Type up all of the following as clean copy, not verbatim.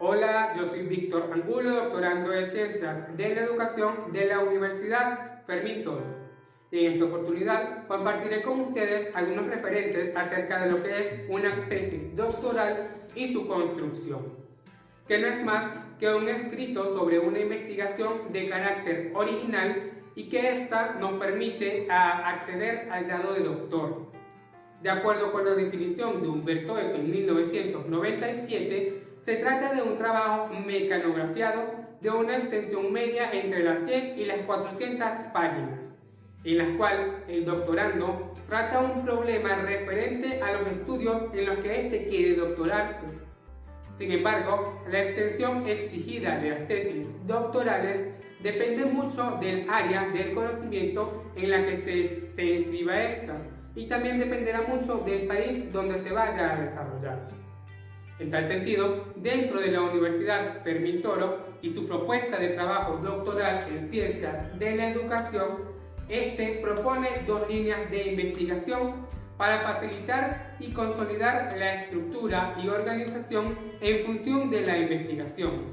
Hola, yo soy Víctor Angulo, doctorando de Ciencias de la Educación de la Universidad Fermín Toro. Y en esta oportunidad compartiré con ustedes algunos referentes acerca de lo que es una tesis doctoral y su construcción, que no es más que un escrito sobre una investigación de carácter original y que ésta nos permite acceder al grado de doctor. De acuerdo con la definición de Humberto Eco en 1997, se trata de un trabajo mecanografiado de una extensión media entre las 100 y las 400 páginas, en la cual el doctorando trata un problema referente a los estudios en los que éste quiere doctorarse. Sin embargo, la extensión exigida de las tesis doctorales depende mucho del área del conocimiento en la que se inscriba esta, y también dependerá mucho del país donde se vaya a desarrollar. En tal sentido, dentro de la Universidad Fermín Toro y su propuesta de trabajo doctoral en Ciencias de la Educación, este propone dos líneas de investigación para facilitar y consolidar la estructura y organización en función de la investigación.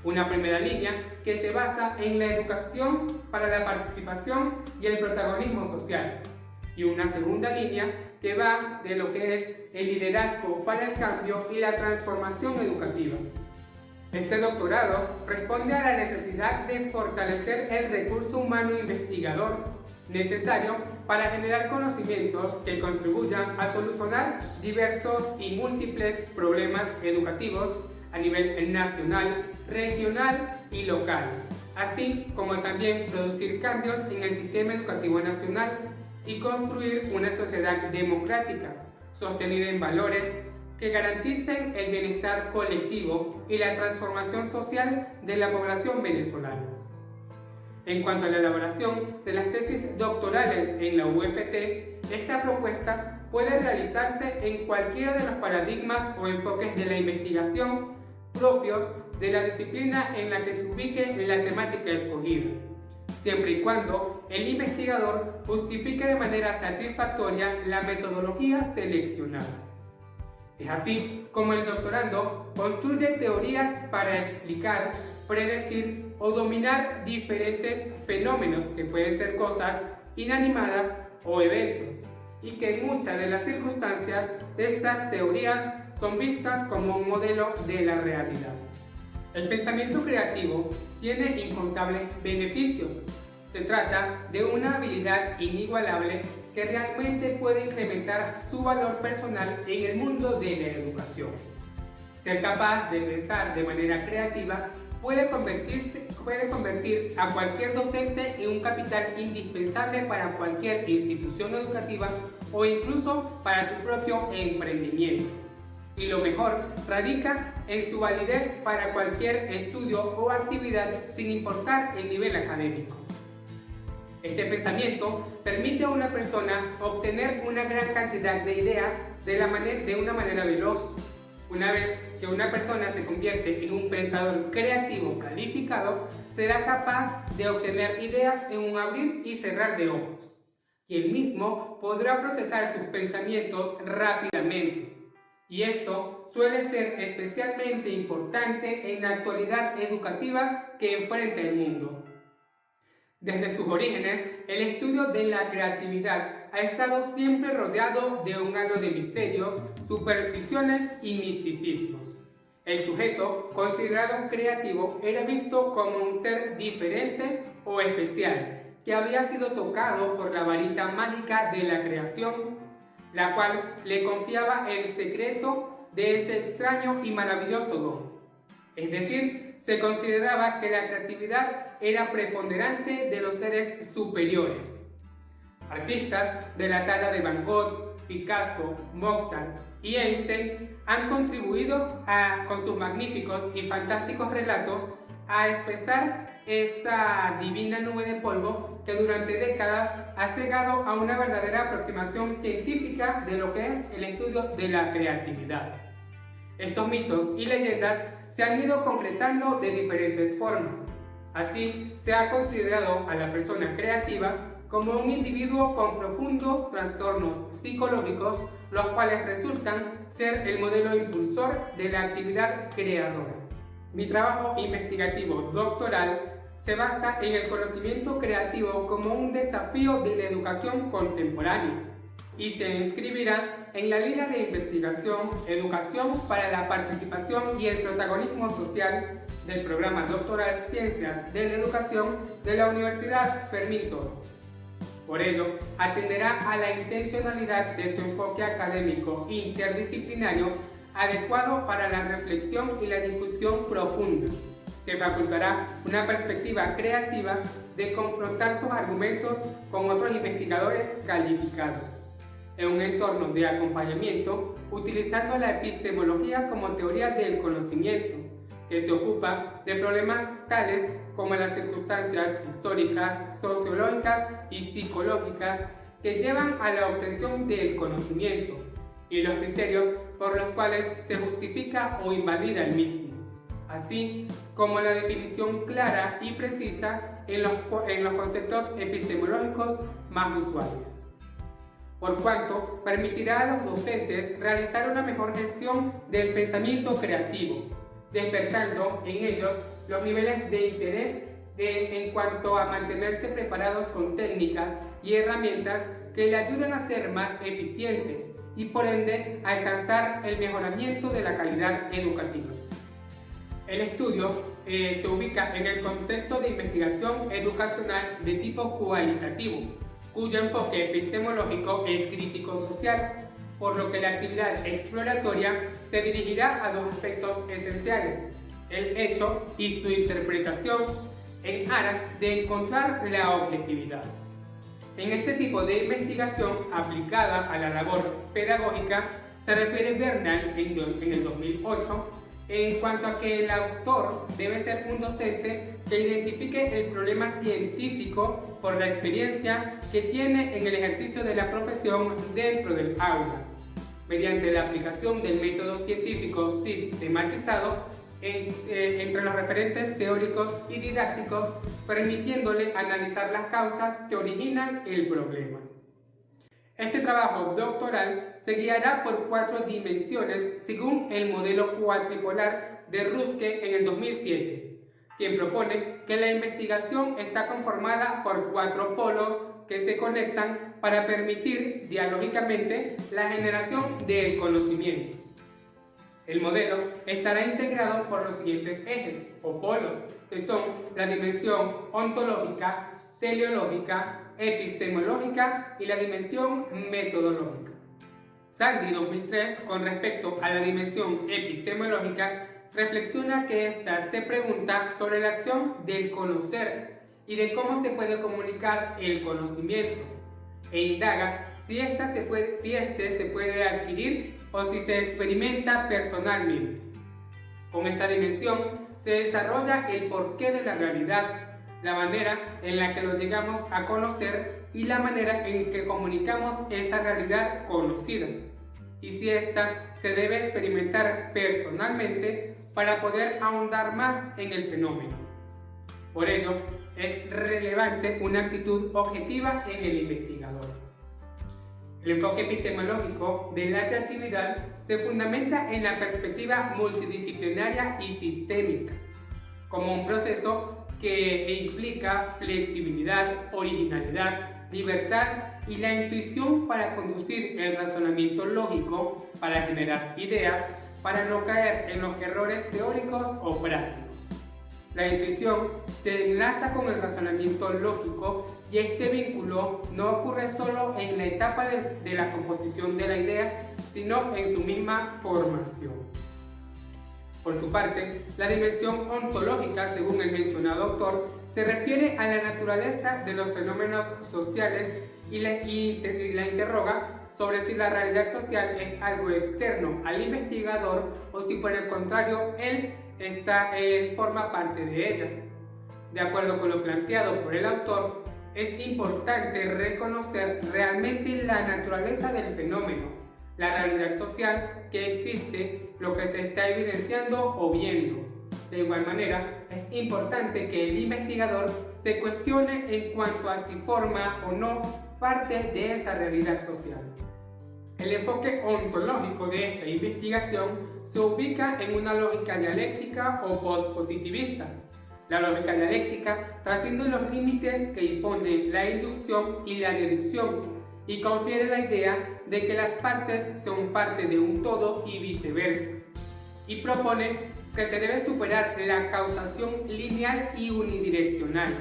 Una primera línea que se basa en la educación para la participación y el protagonismo social, y una segunda línea que va de lo que es el liderazgo para el cambio y la transformación educativa. Este doctorado responde a la necesidad de fortalecer el recurso humano investigador necesario para generar conocimientos que contribuyan a solucionar diversos y múltiples problemas educativos a nivel nacional, regional y local, así como también producir cambios en el sistema educativo nacional y construir una sociedad democrática, sostenida en valores que garanticen el bienestar colectivo y la transformación social de la población venezolana. En cuanto a la elaboración de las tesis doctorales en la UFT, esta propuesta puede realizarse en cualquiera de los paradigmas o enfoques de la investigación propios de la disciplina en la que se ubique la temática escogida, siempre y cuando el investigador justifique de manera satisfactoria la metodología seleccionada. Es así como el doctorando construye teorías para explicar, predecir o dominar diferentes fenómenos que pueden ser cosas inanimadas o eventos, y que en muchas de las circunstancias estas teorías son vistas como un modelo de la realidad. El pensamiento creativo tiene incontables beneficios. Se trata de una habilidad inigualable que realmente puede incrementar su valor personal en el mundo de la educación. Ser capaz de pensar de manera creativa puede convertir a cualquier docente en un capital indispensable para cualquier institución educativa o incluso para su propio emprendimiento. Y lo mejor radica en su validez para cualquier estudio o actividad sin importar el nivel académico. Este pensamiento permite a una persona obtener una gran cantidad de ideas de una manera veloz. Una vez que una persona se convierte en un pensador creativo calificado, será capaz de obtener ideas en un abrir y cerrar de ojos, y él mismo podrá procesar sus pensamientos rápidamente. Y esto suele ser especialmente importante en la actualidad educativa que enfrenta el mundo. Desde sus orígenes, el estudio de la creatividad ha estado siempre rodeado de un halo de misterios, supersticiones y misticismos. El sujeto considerado creativo era visto como un ser diferente o especial, que había sido tocado por la varita mágica de la creación, la cual le confiaba el secreto de ese extraño y maravilloso don. Es decir, se consideraba que la creatividad era preponderante de los seres superiores. Artistas de la talla de Van Gogh, Picasso, Mozart y Einstein han contribuido con sus magníficos y fantásticos relatos a expresar esa divina nube de polvo que durante décadas ha cegado a una verdadera aproximación científica de lo que es el estudio de la creatividad. Estos mitos y leyendas se han ido concretando de diferentes formas. Así, se ha considerado a la persona creativa como un individuo con profundos trastornos psicológicos, los cuales resultan ser el modelo impulsor de la actividad creadora. Mi trabajo investigativo doctoral se basa en el conocimiento creativo como un desafío de la educación contemporánea y se inscribirá en la línea de investigación Educación para la Participación y el Protagonismo Social del programa doctoral Ciencias de la Educación de la Universidad Fermín Toro. Por ello, atenderá a la intencionalidad de su enfoque académico interdisciplinario adecuado para la reflexión y la discusión profunda, que facultará una perspectiva creativa de confrontar sus argumentos con otros investigadores calificados, en un entorno de acompañamiento, utilizando la epistemología como teoría del conocimiento, que se ocupa de problemas tales como las circunstancias históricas, sociológicas y psicológicas que llevan a la obtención del conocimiento y los criterios por los cuales se justifica o invalida el mismo, así como la definición clara y precisa en los conceptos epistemológicos más usuales, por cuanto permitirá a los docentes realizar una mejor gestión del pensamiento creativo, despertando en ellos los niveles de interés en cuanto a mantenerse preparados con técnicas y herramientas que le ayuden a ser más eficientes y por ende alcanzar el mejoramiento de la calidad educativa. El estudio se ubica en el contexto de investigación educacional de tipo cualitativo, cuyo enfoque epistemológico es crítico-social, por lo que la actividad exploratoria se dirigirá a dos aspectos esenciales: el hecho y su interpretación, en aras de encontrar la objetividad. En este tipo de investigación aplicada a la labor pedagógica se refiere Bernal en el 2008 en cuanto a que el autor debe ser un docente que identifique el problema científico por la experiencia que tiene en el ejercicio de la profesión dentro del aula, mediante la aplicación del método científico sistematizado entre los referentes teóricos y didácticos, permitiéndole analizar las causas que originan el problema. Este trabajo doctoral se guiará por 4 dimensiones según el modelo cuatripolar de Ruske en el 2007, quien propone que la investigación está conformada por 4 polos que se conectan para permitir dialógicamente la generación del conocimiento. El modelo estará integrado por los siguientes ejes o polos, que son la dimensión ontológica, teleológica, epistemológica y la dimensión metodológica. Sandy 2003, con respecto a la dimensión epistemológica, reflexiona que ésta se pregunta sobre la acción del conocer y de cómo se puede comunicar el conocimiento, e indaga si este se puede adquirir o si se experimenta personalmente. Con esta dimensión se desarrolla el porqué de la realidad, la manera en la que lo llegamos a conocer y la manera en que comunicamos esa realidad conocida, y si ésta se debe experimentar personalmente para poder ahondar más en el fenómeno. Por ello, es relevante una actitud objetiva en el investigador. El enfoque epistemológico de la creatividad se fundamenta en la perspectiva multidisciplinaria y sistémica, como un proceso que implica flexibilidad, originalidad, libertad y la intuición para conducir el razonamiento lógico, para generar ideas, para no caer en los errores teóricos o prácticos. La intuición se enlaza con el razonamiento lógico y este vínculo no ocurre solo en la etapa de la composición de la idea, sino en su misma formación. Por su parte, la dimensión ontológica, según el mencionado autor, se refiere a la naturaleza de los fenómenos sociales y la interroga sobre si la realidad social es algo externo al investigador o si por el contrario él forma parte de ella. De acuerdo con lo planteado por el autor, es importante reconocer realmente la naturaleza del fenómeno, la realidad social que existe, lo que se está evidenciando o viendo, De igual manera, es importante que el investigador se cuestione en cuanto a si forma o no parte de esa realidad social. El enfoque ontológico de esta investigación se ubica en una lógica dialéctica o postpositivista. La lógica dialéctica trasciende los límites que imponen la inducción y la deducción y confiere la idea de que las partes son parte de un todo y viceversa, y propone que se debe superar la causación lineal y unidireccional,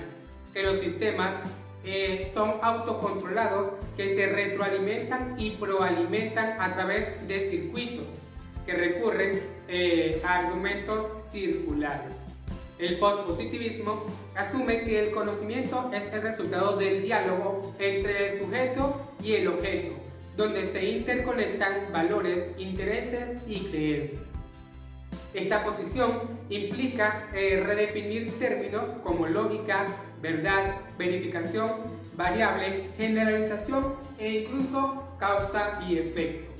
que los sistemas son autocontrolados que se retroalimentan y proalimentan a través de circuitos que recurren a argumentos circulares. El postpositivismo asume que el conocimiento es el resultado del diálogo entre el sujeto y el objeto, donde se interconectan valores, intereses y creencias. Esta posición implica redefinir términos como lógica, verdad, verificación, variable, generalización e incluso causa y efecto.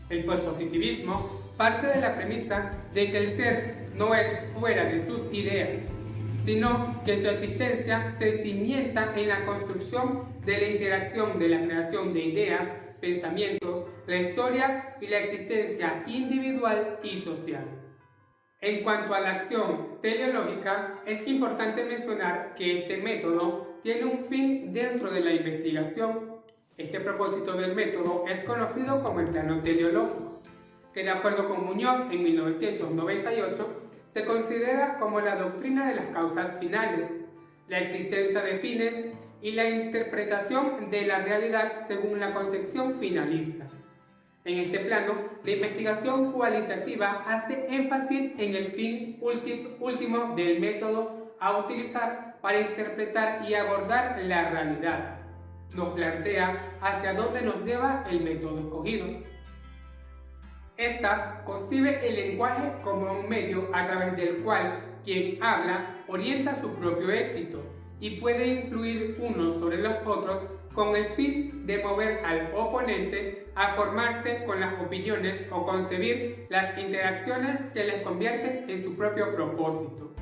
El postpositivismo parte de la premisa de que el ser no es fuera de sus ideas, sino que su existencia se cimienta en la construcción de la interacción de la creación de ideas, pensamientos, la historia y la existencia individual y social. En cuanto a la acción teleológica, es importante mencionar que este método tiene un fin dentro de la investigación. Este propósito del método es conocido como el plano teleológico, que de acuerdo con Muñoz en 1998, se considera como la doctrina de las causas finales, la existencia de fines y la interpretación de la realidad según la concepción finalista. En este plano, la investigación cualitativa hace énfasis en el fin último del método a utilizar para interpretar y abordar la realidad. Nos plantea hacia dónde nos lleva el método escogido. Esta concibe el lenguaje como un medio a través del cual quien habla orienta su propio éxito y puede influir unos sobre los otros con el fin de mover al oponente a formarse con las opiniones o concebir las interacciones que les convierten en su propio propósito.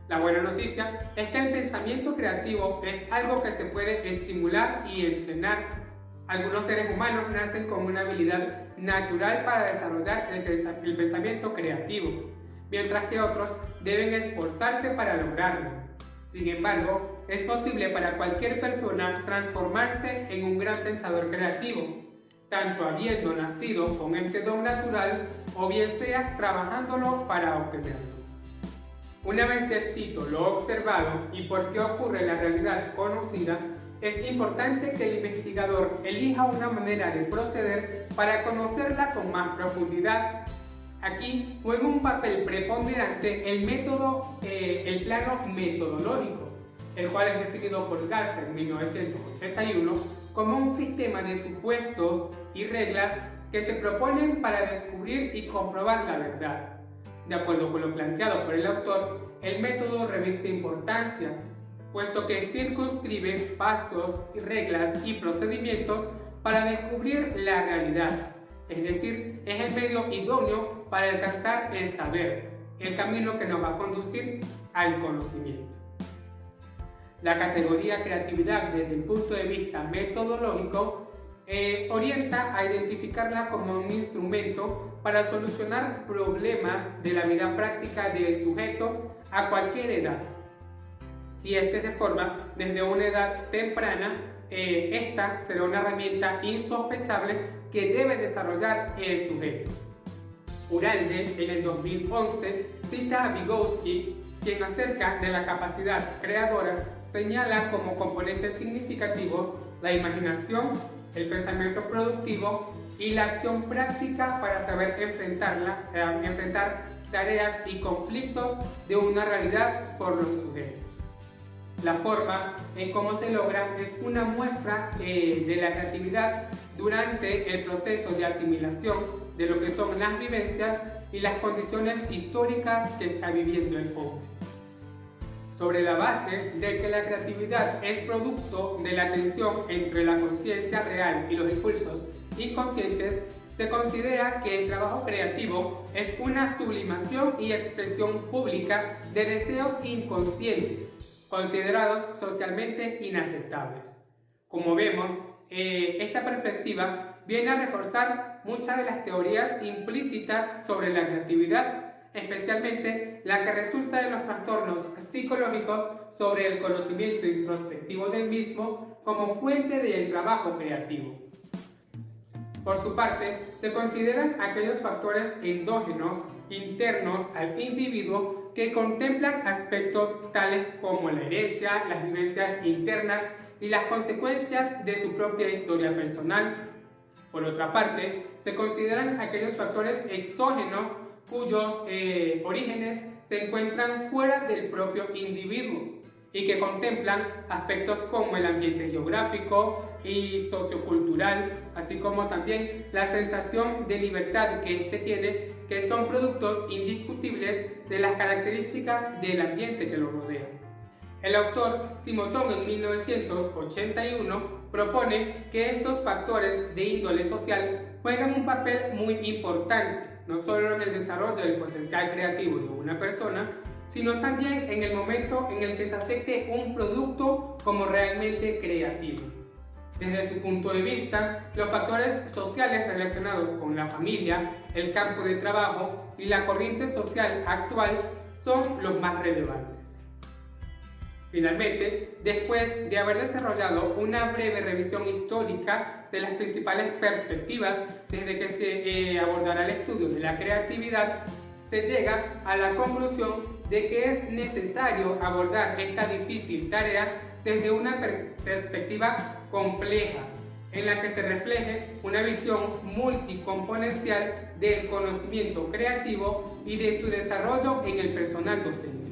La buena noticia es que el pensamiento creativo es algo que se puede estimular y entrenar. Algunos seres humanos nacen con una habilidad natural para desarrollar el pensamiento creativo, mientras que otros deben esforzarse para lograrlo. Sin embargo, es posible para cualquier persona transformarse en un gran pensador creativo, tanto habiendo nacido con este don natural o bien sea trabajándolo para obtenerlo. Una vez descrito lo observado y por qué ocurre la realidad conocida, es importante que el investigador elija una manera de proceder para conocerla con más profundidad. Aquí juega un papel preponderante el plano metodológico, el cual es definido por Garza en 1981 como un sistema de supuestos y reglas que se proponen para descubrir y comprobar la verdad. De acuerdo con lo planteado por el autor, el método reviste importancia, puesto que circunscribe pasos, reglas y procedimientos para descubrir la realidad. Es decir, es el medio idóneo para alcanzar el saber, el camino que nos va a conducir al conocimiento. La categoría creatividad desde el punto de vista metodológico orienta a identificarla como un instrumento para solucionar problemas de la vida práctica del sujeto a cualquier edad. Si es que se forma desde una edad temprana, esta será una herramienta insospechable que debe desarrollar el sujeto. Uralde, en el 2011, cita a Vygotsky, quien acerca de la capacidad creadora señala como componentes significativos la imaginación, el pensamiento productivo y la acción práctica para saber enfrentar tareas y conflictos de una realidad por los sujetos. La forma en cómo se logra es una muestra de la creatividad durante el proceso de asimilación de lo que son las vivencias y las condiciones históricas que está viviendo el hombre. Sobre la base de que la creatividad es producto de la tensión entre la conciencia real y los impulsos inconscientes, se considera que el trabajo creativo es una sublimación y expresión pública de deseos inconscientes, considerados socialmente inaceptables. Como vemos, esta perspectiva viene a reforzar muchas de las teorías implícitas sobre la creatividad, especialmente la que resulta de los trastornos psicológicos sobre el conocimiento introspectivo del mismo como fuente del trabajo creativo. Por su parte, se consideran aquellos factores endógenos, internos al individuo, que contemplan aspectos tales como la herencia, las vivencias internas y las consecuencias de su propia historia personal. Por otra parte, se consideran aquellos factores exógenos cuyos orígenes se encuentran fuera del propio individuo y que contemplan aspectos como el ambiente geográfico y sociocultural, así como también la sensación de libertad que éste tiene, que son productos indiscutibles de las características del ambiente que lo rodea. El autor Simotón en 1981 propone que estos factores de índole social juegan un papel muy importante, no solo en el desarrollo del potencial creativo de una persona, sino también en el momento en el que se acepte un producto como realmente creativo. Desde su punto de vista, los factores sociales relacionados con la familia, el campo de trabajo y la corriente social actual son los más relevantes. Finalmente, después de haber desarrollado una breve revisión histórica de las principales perspectivas desde que se abordará el estudio de la creatividad, se llega a la conclusión de que es necesario abordar esta difícil tarea desde una perspectiva compleja, en la que se refleje una visión multicomponencial del conocimiento creativo y de su desarrollo en el personal docente.